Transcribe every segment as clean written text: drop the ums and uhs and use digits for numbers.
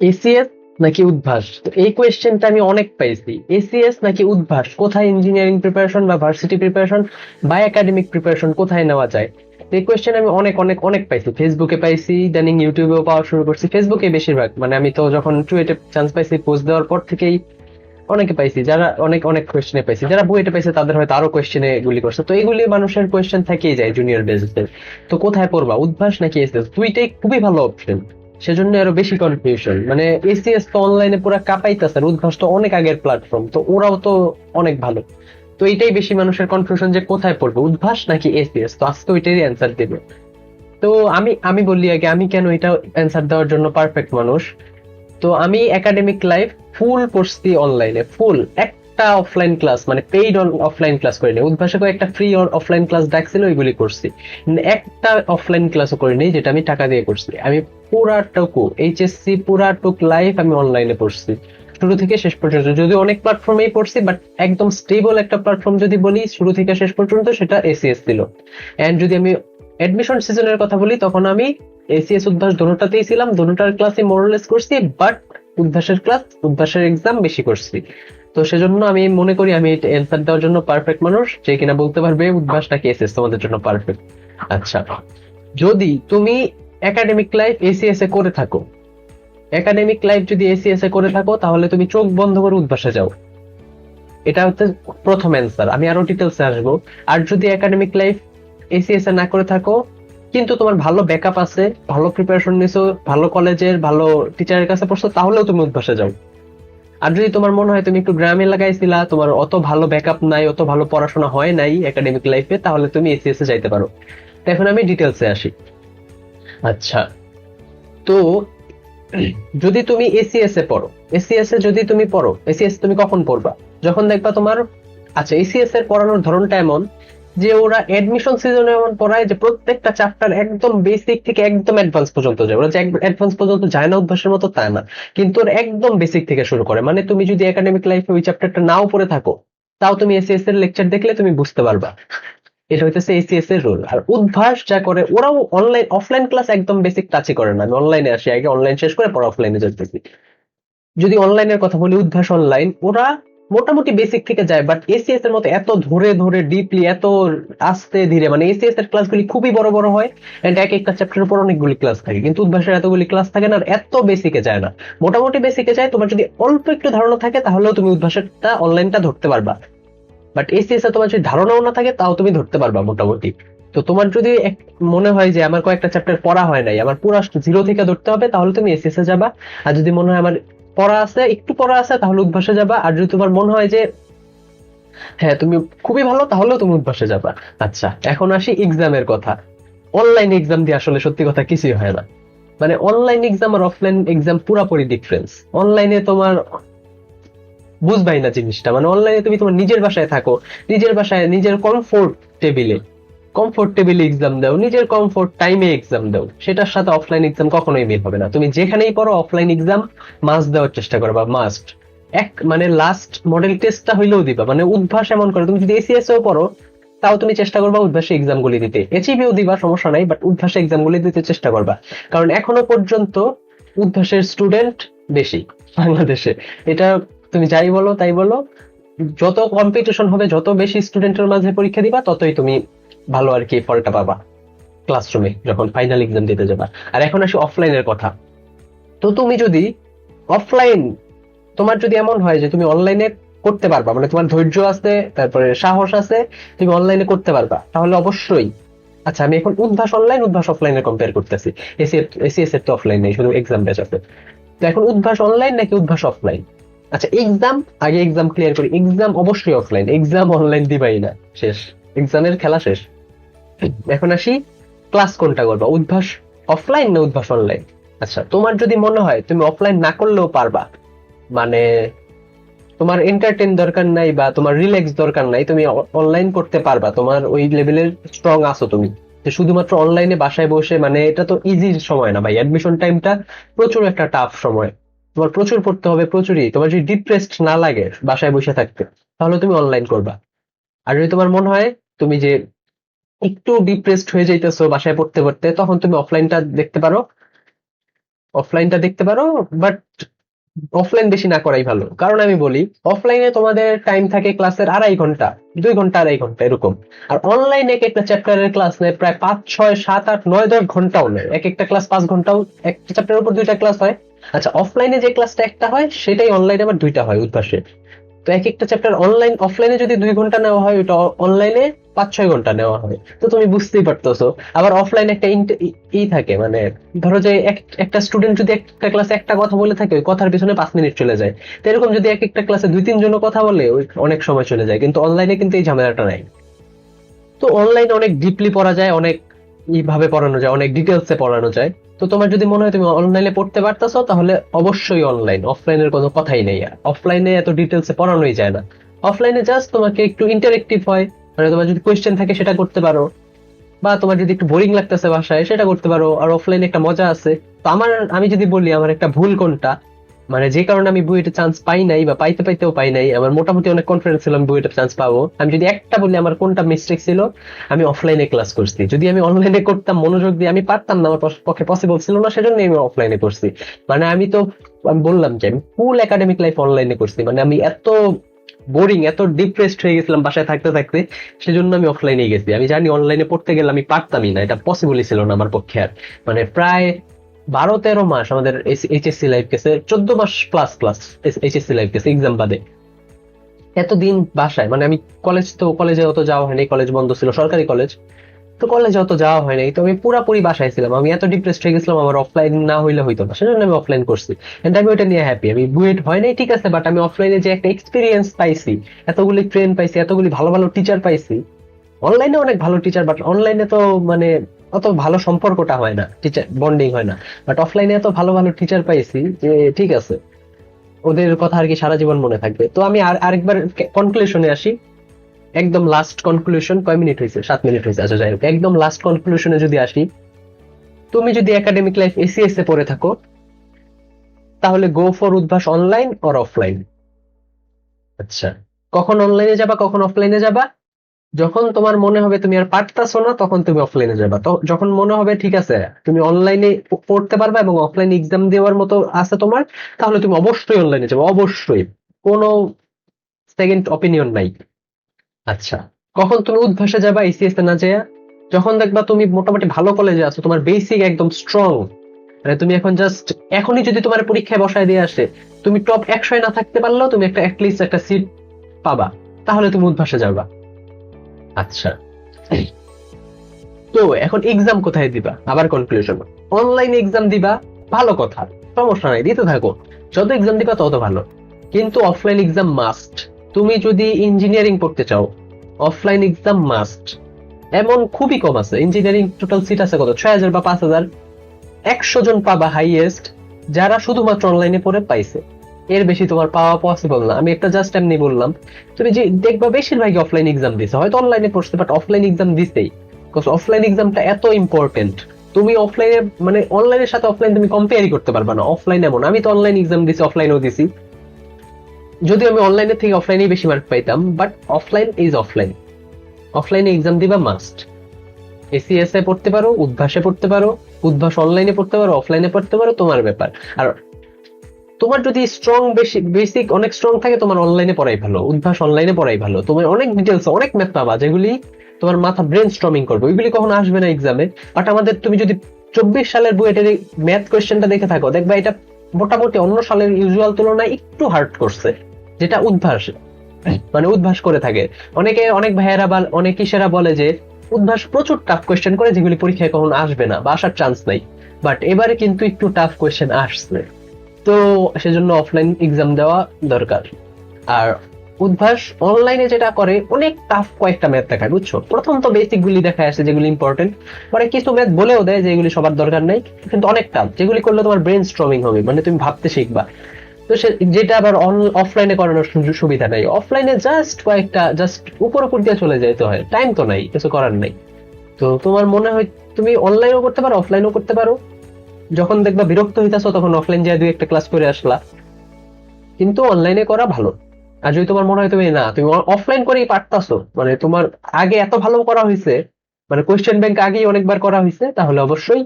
ACS নাকি উদ্ভাস? তো এই কোয়েশ্চেনটা আমি অনেক পাইছি। এসিএস নাকি উদ্ভাস, কোথায় ইঞ্জিনিয়ারিং প্রিপারেশন বা ভার্সিটি প্রিপারেশন বা একাডেমিক প্রিপারেশন কোথায় নেওয়া যায়? তো এই কোয়েশ্চেন আমি অনেক অনেক অনেক পাইছি, ফেসবুকে পাইছি, ইদানিং ইউটিউবেও পাওয়া শুরু করছি। ফেসবুকে বেশিরভাগ, মানে আমি তো যখন চুয়েটে চান্স পাইছি পোস্ট দেওয়ার পর থেকেই অনেকে পাইছি, যারা অনেক অনেক কোয়েশ্চেনে পাইছি, যারা বুয়েটে পাইছে তাদের হয়তো আরো কোয়েশ্চেনে এগুলি করছে। তো এগুলি মানুষের কোয়েশ্চেন থেকেই যায় জুনিয়র বেসিসে। তো কোথায় পড়বা, উদ্ভাস নাকি এসিএস? দুইটাই খুবই ভালো অপশন, সেজন্য আরো বেশি কনফিউশন। মানে এসিএস তো অনলাইনে পুরো কাঁপাইতেছে, উদ্ভাস তো অনেক আগের প্ল্যাটফর্ম, তো ওরাও তো অনেক ভালো। তো এইটাই বেশি মানুষের কনফিউশন যে কোথায় পড়বে, উদ্ভাস নাকি এসিএস। তো আজকে ওইটারই অ্যান্সার দেবে। তো আমি আমি বলি আগে আমি কেন এটা অ্যান্সার দেওয়ার জন্য পারফেক্ট মানুষ। তো আমি একাডেমিক লাইফ ফুল পড়ছি অনলাইনে, ফুল একটা অফলাইন ক্লাস, মানে পেইড অফলাইন ক্লাস করিনি। উদ্ভাসে একটা ফ্রি অফলাইন ক্লাস ডাকছিল, ওইগুলি করছি। একটা অফলাইন ক্লাসও করিনি যেটা আমি টাকা দিয়ে করছি। আমি পুরাটুকু এইচএসসি পুরাটুক লাইফ আমি অনলাইনে পড়ছি, শুরু থেকে শেষ পর্যন্ত। যদি অনেক প্ল্যাটফর্মেই পড়ছি, বাট একদম স্টেবল একটা প্ল্যাটফর্ম যদি বলি শুরু থেকে শেষ পর্যন্ত, সেটা এসিএস ছিল। এন্ড যদি আমি অ্যাডমিশন সিজনের কথা বলি, তখন আমি এসিএস উদ্ভাস দোনোটাতেই ছিলাম, দোনোটার ক্লাসে মোরলেস করছি। বাট উদ্ভাসের ক্লাস, উদ্ভাসের এক্সাম বেশি করছি। তো সেজন্য আমি মনে করি আমি অ্যান্সার দেওয়ার জন্য পারফেক্ট মানুষ, যে কিনা বলতে পারবে উদ্ভাস নাকি এসএস তোমাদের জন্য পারফেক্ট। আচ্ছা, যদি তুমি একাডেমিক লাইফ এসিএস এ করে থাকো, একাডেমিক লাইফ যদি এসিএস এ করে থাকো, তাহলে তুমি চোখ বন্ধ করে উদ্ভাসে যাও। এটা হচ্ছে প্রথম অ্যান্সার, আমি আরো ডিটেলসে আসবো। আর যদি একাডেমিক লাইফ এসিএস এ না করে থাকো, কিন্তু তোমার ভালো ব্যাকআপ আছে, ভালো প্রিপারেশন নিছো, ভালো কলেজের ভালো টিচারের কাছে পড়ছো, তাহলেও তুমি উদ্ভাসে যাও। আর যদি তোমার মনে হয় তুমি একটু গ্রামে লাগাইছিলা, তোমার অত ভালো ব্যাকআপ নাই, অত ভালো পড়াশোনা হয় নাই একাডেমিক লাইফে, তাহলে তুমি এসিএস এ যাইতে পারো। তো এখন আমি ডিটেলসে আসি। আচ্ছা, তো যদি তুমি এসিএস এ পড়ো, এসিএস এ যদি তুমি পড়ো, এসিএস তুমি কখন পড়বা? যখন দেখবা তোমার, আচ্ছা এসিএস এর পড়ানোর ধরনটা এমন যে ওরা এডমিশন সিজনে এমন পড়ায় যে প্রত্যেকটা চ্যাপ্টার একদম বেসিক থেকে একদম অ্যাডভান্স পর্যন্ত যায়। ওরা যে অ্যাডভান্স পর্যন্ত যায় না উদ্ভাসের মতো তা না, কিন্তু ওরা একদম বেসিক থেকে শুরু করে। মানে তুমি যদি একাডেমিক লাইফে ওই চ্যাপ্টারটা নাও পড়ে থাকো, তাও তুমি এসিএস এর লেকচার দেখলে তুমি বুঝতে পারবা। এটা হইতেছে এসিএস এর রোল। আর উদ্ভাস যা করে, ওরাও অনলাইন অফলাইন ক্লাস একদম বেসিক টাচই করে না। আমি অনলাইনে আসি, আগে অনলাইন শেষ করে পরে অফলাইনে যেতেছি। যদি অনলাইনের কথা বলি, উদ্ভাস অনলাইন ওরা মোটামুটি বেসিক থেকে যায়, বাট এসিএস এর মতো এত ধরে ধরে ডিপলি, এত আস্তে ধীরে, মানে এসিএস এর ক্লাসগুলি খুবই বড় বড় হয়। এন্ড এক একটা চ্যাপ্টারের উপর অনেকগুলি ক্লাস থাকে, কিন্তু উদ্ভাসের এতগুলি ক্লাস থাকে না, আর এত বেসিকে যায় না। মোটামুটি বেসিকে যায়। তোমার যদি অল্প একটু ধারণা থাকে, তাহলেও তুমি উদ্ভাসেরটা অনলাইনটা ধরতে পারবা। বাট এসিএস এ তোমার যদি ধারণাও না থাকে, তাও তুমি ধরতে পারবা মোটামুটি। তো তোমার যদি মনে হয় যে আমার কয়েকটা চ্যাপ্টার পড়া হয় নাই, আমার পুরো জিরো থেকে ধরতে হবে, তাহলে তুমি এসএস এ যাবা। আর যদি মনে হয় আমার পড়া আছে, একটু পড়া আছে, তাহলে উদ্ভাসে যাবা। আর যদি তোমার মনে হয় যে হ্যাঁ তুমি খুবই ভালো, তাহলেও তুমি উদ্ভাসে যাবা। আচ্ছা, এখন আসি এক্সামের কথা। অনলাইন এক্সাম দিয়ে আসলে সত্যি কথা কিছুই হয় না। মানে অনলাইন এক্সাম আর অফলাইন এক্সাম পুরাপুরি ডিফারেন্স। অনলাইনে তোমার বুঝবাই না জিনিসটা। মানে অনলাইনে তুমি তোমার নিজের বাসায় থাকো, নিজের বাসায় নিজের কমফোর্ট টেবিলে এক্সাম দাও, নিজের কমফোর্ট টাইমে এক্সাম দাও। সেটার সাথে অফলাইন এক্সাম কখনোই মিল হবে না। তুমি যেখানেই পড়ো অফলাইন এক্সাম মাস্ট দেওয়ার চেষ্টা করবা, মাস্ট। মানে লাস্ট মডেল টেস্টটা হইলেও দিবা। মানে উদ্ভাস এমন করে, তুমি যদি এসিএস এও পড়ো, তাও তুমি চেষ্টা করবা উদ্ভাসে এক্সাম গুলি দিতে। এইচইবিও দিবা, সমস্যা নাই, বাট উদ্ভাসে এক্সাম গুলি দিতে চেষ্টা করবা। কারণ এখনো পর্যন্ত উদ্ভাসের স্টুডেন্ট বেশি বাংলাদেশে। এটা তুমি যাই বলো তাই বলো, যত কম্পিটিশন হবে, যত বেশি স্টুডেন্টের মাঝে পরীক্ষা দিবা, ততই তুমি ভালো আর কি ফলটা পাবা ক্লাসরুমে যখন ফাইনাল এক্সাম দিতে যাবা। আর এখন আসি অফলাইনের কথা। তো তুমি যদি অফলাইন, তোমার যদি এমন হয় যে তুমি অনলাইনে করতে পারবা, মানে তোমার ধৈর্য আছে, তারপরে সাহস আছে, তুমি অনলাইনে করতে পারবা, তাহলে অবশ্যই। আচ্ছা, আমি এখন উদ্ভাস অনলাইন উদ্ভাস অফলাইনে কম্পেয়ার করতেছি। এসিএস এর তো অফলাইন নেই, শুধু এক্সাম ব্যাচ আছে। তো এখন উদ্ভাস অনলাইন নাকি উদ্ভাস অফলাইন? আচ্ছা এক্সাম, আগে এক্সাম ক্লিয়ার করি। এক্সাম অবশ্যই অফলাইন, এক্সাম অনলাইন দিবাই না, শেষ, এক্সামের খেলা শেষ। এখন আসি, ক্লাস কোনটা করবা, উদ্ভাস অফলাইন না উদ্ভাস অনলাইন? আচ্ছা, তোমার যদি মনে হয় তুমি অফলাইন না করলেও পারবা, মানে তোমার এন্টারটেইন দরকার নাই বা তোমার রিল্যাক্স দরকার নাই, তুমি অনলাইন করতে পারবা, তোমার ওই লেভেলের স্ট্রং আছো তুমি, যে শুধুমাত্র অনলাইনে বাসায় বসে, মানে এটা তো ইজি সময় না ভাই। অ্যাডমিশন টাইমটা প্রচুর একটা টাফ সময়, তোমার প্রচুর পড়তে হবে, প্রচুরই। তোমার যদি ডিপ্রেসড না লাগে বাসায় বসে থাকতে, তাহলে তুমি অনলাইন করবা। আর যদি তোমার মনে হয় তুমি যে একটু ডিপ্রেসড হয়ে যাইতেছো বাসায় পড়তে পড়তে, তখন তুমি অফলাইনটা দেখতে পারো। অফলাইনটা দেখতে পারো, বাট অফলাইন বেশি না করাই ভালো। কারণ আমি বলি, অফলাইনে তোমাদের টাইম থাকে ক্লাসের 2.5 ঘন্টা, 2 ঘন্টা 2.5 ঘন্টা এরকম। আর অনলাইনে এক একটা চ্যাপ্টারের ক্লাস নেয় প্রায় 5 6 7 8 9 10 ঘন্টাও নেয়। এক একটা ক্লাস 5 ঘন্টাও, একটা চ্যাপ্টারের উপর 2টা ক্লাস হয়। আচ্ছা, অফলাইনে যে ক্লাসটা একটা হয় সেটাই অনলাইনে আবার 2টা হয় উদ্ভাসে। তো এক একটা চ্যাপ্টার অফলাইনে যদি 2 ঘন্টা নেওয়া হয়, ওটা অনলাইনে 5 6 ঘন্টা নেওয়া হয়। তো তুমি বুঝতেই পারতেছো। আবার অফলাইনে একটা থাকে, মানে ধরো যে একটা স্টুডেন্ট যদি একটা ক্লাসে একটা কথা বলে থাকে, ওই কথার পিছনে 5 মিনিট চলে যায়। তো এরকম যদি এক একটা ক্লাসে 2 3 জন কথা বলে, ওই অনেক সময় চলে যায়। কিন্তু অনলাইনে কিন্তু এই ঝামেলাটা নাই। তো অনলাইনে অনেক ডিপলি পড়া যায়, অনেক ভাবে পড়ানো যায়, অনেক ডিটেলসে পড়ানো যায়। তো তোমার যদি মনে হয় তুমি অনলাইনে পড়তে পারতেছো, তাহলে অবশ্যই অনলাইন, অফলাইনের কোনো কথাই নেই। অফলাইনে এত ডিটেলসে পড়ানোই যায় না। অফলাইনে জাস্ট তোমাকে একটু ইন্টারেক্টিভ হয়, মানে তোমার যদি কোয়েশ্চেন থাকে সেটা করতে পারো, বা তোমার যদি একটু বোরিং লাগতেছে বাসায় সেটা করতে পারো। আর অফলাইনে একটা মজা আছে। তো আমি যদি বলি আমার একটা ভুল কোনটা, মানে যে কারণে আমি বুয়েটে চান্স পাই নাই বা পাইতে পাইতেও পাই নাই, আমার মোটামুটি অনেক কনফিডেন্স ছিল আমি বুয়েটে চান্স পাবো, আমি যদি একটা বলি আমার কোনটা মিস্টেক ছিল, আমি অফলাইনে ক্লাস করছি। যদি আমি অনলাইনে করতাম মনোযোগ দিয়ে, আমি পারতাম না, আমার পক্ষে পসিবল ছিল না, সেজন্য আমি অফলাইনে করছি। মানে আমি বললাম যে আমি ফুল একাডেমিক লাইফ অনলাইনে করছি। মানে আমি এত বোরিং, এত ডিপ্রেসড হয়ে গেছিলাম বাসায় থাকতে থাকতে, সেজন্য আমি অফলাইনে গেছি। আমি জানি অনলাইনে পড়তে গেলে আমি পারতামই না, এটা পসিবলই ছিল না আমার পক্ষে। আর মানে প্রায় 12 13 মাস আমাদের এইচএসসি লাইফ গেছে, 14 মাস প্লাস প্লাস এইচএসসি লাইফ গেছে এক্সাম বাদে। এতদিন বাসায়, মানে আমি কলেজে অত যাওয়া হয়নি, কলেজ বন্ধ ছিল, সরকারি কলেজ। তো কলেজে অত যাওয়া হয় নাই, তো আমি পুরাপুরি বাসায় ছিলাম। আমি এত ডিপ্রেসড হয়ে গেছিলাম, আমার অফলাইন না হইলে হইতো না, সেজন্য আমি অফলাইন করছি। এন্ড আমি ওইটা নিয়ে হ্যাপি। আমি বুয়েট হয় নাই ঠিক আছে, বাট আমি অফলাইনে যে একটা এক্সপিরিয়েন্স পাইছি, এতগুলি ট্রেন পাইছি, এতগুলি ভালো ভালো টিচার পাইছি। অনলাইনে অনেক ভালো টিচার, বাট অনলাইনে তো মানে অত ভালো সম্পর্কটা হয় না, টিচার বন্ডিং হয় না। বাট অফলাইনে এত ভালো ভালো টিচার পাইছি যে ঠিক আছে, ওদের কথা আর কি সারা জীবন মনে থাকবে। তো আমি আরেকবার কনক্লুশনে আসি। একদম লাস্ট কনক্লুশন, কয় মিনিট হয়েছে? 7 মিনিট হয়েছে। আচ্ছা যাই হোক, একদম লাস্ট কনক্লুশনে যদি আসি, তুমি যদি একাডেমিক লাইফ এসিএস এ পড়ে থাকো, তাহলে go for Udvash, online or offline. আচ্ছা, কখন অনলাইনে যাবা, কখন অফলাইনে যাবা? যখন তোমার মনে হবে তুমি আর পারতাছো না, তখন তুমি অফলাইনে যাবা। তো যখন মনে হবে ঠিক আছে তুমি অনলাইনে পড়তে পারবা এবং অফলাইন এক্সাম দেওয়ার মতো আছে তোমার, তাহলে তুমি অবশ্যই অনলাইনে যাবে, অবশ্যই, কোনো সেকেন্ড অপিনিয়ন নাই। আচ্ছা, কখন তুমি উদ্ভাসে যাবা এসিএস এ না যায়া? যখন দেখবা তুমি মোটামুটি ভালো কলেজে আছো, তোমার বেসিক একদম স্ট্রং, মানে তুমি এখন জাস্ট, এখনই যদি তোমার পরীক্ষায় বসায় দিয়ে আসে, তুমি টপ 100 না থাকতে পারলেও তুমি একটা অ্যাটলিস্ট একটা সিট পাবা, তাহলে তুমি উদ্ভাসে যাবা। আচ্ছা, তো এখন এক্সাম কোথায় দিবা? আবার কনক্লুশন, অনলাইনে এক্সাম দিবা, ভালো কথা, সমস্যা নাই, দিতে থাকো, যত এক্সাম দিবা তত ভালো। কিন্তু অফলাইন এক্সাম মাস্ট। তুমি যদি ইঞ্জিনিয়ারিং পড়তে চাও, অফলাইন এক্সাম মাস্ট। এমন খুবই কম আছে, ইঞ্জিনিয়ারিং টোটাল সিট আছে কত, 6,000 বা 5,000, 100 জন পাবা হাইয়েস্ট, যারা শুধুমাত্র অনলাইনে পড়ে পাইছে। এর বেশি তোমার পাওয়া পসিবল না। আমি একটা জাস্ট এমনি বললাম। তুমি যে দেখবা বেশিরভাগই অফলাইন এক্সাম দিছে, হয়তো অনলাইনে পড়ছে বাট অফলাইন এক্সাম দিছেই। অফলাইন এক্সামটা এত ইম্পর্টেন্ট। তুমি অফলাইনে, মানে অনলাইনের সাথে অফলাইন তুমি কম্পেয়ারই করতে পারবা না। অফলাইন এমন, আমি তো অনলাইন এক্সাম দিছি, অফলাইনেও দিছি, যদিও আমি অনলাইনের থেকে অফলাইনেই বেশি মার্ক পাইতাম, বাট অফলাইন ইজ অফলাইন। অফলাইনে এক্সাম দিবা মাস্ট। এসিএস এ পড়তে পারো, উদ্ভাসে পড়তে পারো, উদ্ভাস অনলাইনে পড়তে পারো, অফলাইনে পড়তে পারো, তোমার ব্যাপার। আর তোমার যদি স্ট্রং বেসিক অনেক স্ট্রং থাকে, তোমার অনলাইনে পড়াই ভালো, উদ্ভাস অনলাইনে পড়াই ভালো। তোমার অনেক ডিটেলস, অনেক ম্যাথ পাবা যেগুলি তোমার মাথা ব্রেন স্টর্মিং করবে, ওইগুলি কখনো আসবে না এক্সামে। বাট আমাদের তুমি যদি 24 সালের বুয়েটের ম্যাথ কোয়েশ্চেনটা দেখে থাকো, দেখবা এটা মোটামুটি অন্য সালের ইউজুয়াল তুলনায় একটু হার্ড করছে, যেটা উদ্ভাস, মানে উদ্ভাস করে থাকে। অনেক ভাইয়েরা বা অনেক কিসেরা বলে যে উদ্ভাস প্রচুর টাফ কোয়েশ্চেন করে, যেগুলি পরীক্ষায় কখনো আসবে না বা আসার চান্স নাই। বাট এবারে কিন্তু একটু টাফ কোয়েশ্চেন আসছে, তো সেজন্য অফলাইন এক্সাম দেওয়া দরকার। আর উদ্ভাস অনলাইনে যেটা করে, অনেক টাফ কয়েকটা ম্যাথ দেখায়, বুঝছো? প্রথম তো বেসিক গুলি দেখায় আসে যেগুলি ইম্পর্টেন্ট, পরে কিছু ম্যাথ বলেও দেয় যে এগুলি সবার দরকার নাই, কিন্তু অনেক টাফ, যেগুলি করলে তোমার ব্রেন স্ট্রমিং হবে, মানে তুমি ভাবতে শিখবা। তো যেটা আবার অফলাইনে করানোর সুবিধা নাই। অফলাইনে জাস্ট কয়েকটা, জাস্ট উপর উপর দিয়ে চলে যেতে হয়, টাইম তো নাই, কিছু করার নাই। তো তোমার মনে হয় তুমি অনলাইনও করতে পারো, অফলাইনও করতে পারো। যখন দেখবা বিরক্ত হইতাছো, তখন অফলাইন যায় 2 একটা ক্লাস করে আসলা, কিন্তু অনলাইনে করা ভালো। আর যদি তোমার মনে হয় তুমি অফলাইন করেই পারতাছো, মানে তোমার আগে এত ভালো করা হয়েছে, মানে কোয়েশ্চেন ব্যাংক আগেই অনেকবার করা হয়েছে, তাহলে অবশ্যই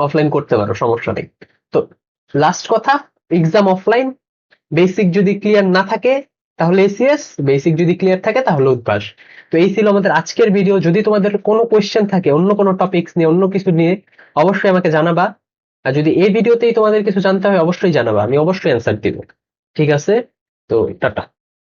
অফলাইন করতে পারো, সমস্যা নেই। তো লাস্ট কথা, এক্সাম অফলাইন, বেসিক যদি ক্লিয়ার না থাকে তাহলে এসিএস, বেসিক যদি ক্লিয়ার থাকে তাহলে উদ্ভাস। তো এই ছিল আমাদের আজকের ভিডিও। যদি তোমাদের কোনো কোয়েশ্চেন থাকে অন্য কোনো টপিকস নিয়ে, অন্য কিছু নিয়ে, অবশ্যই আমাকে জানাবা। আর যদি এই ভিডিওতেই তোমাদের কিছু জানতে হয় অবশ্যই জানাবা, আমি অবশ্যই অ্যান্সার দিব। ঠিক আছে, তো টাটা।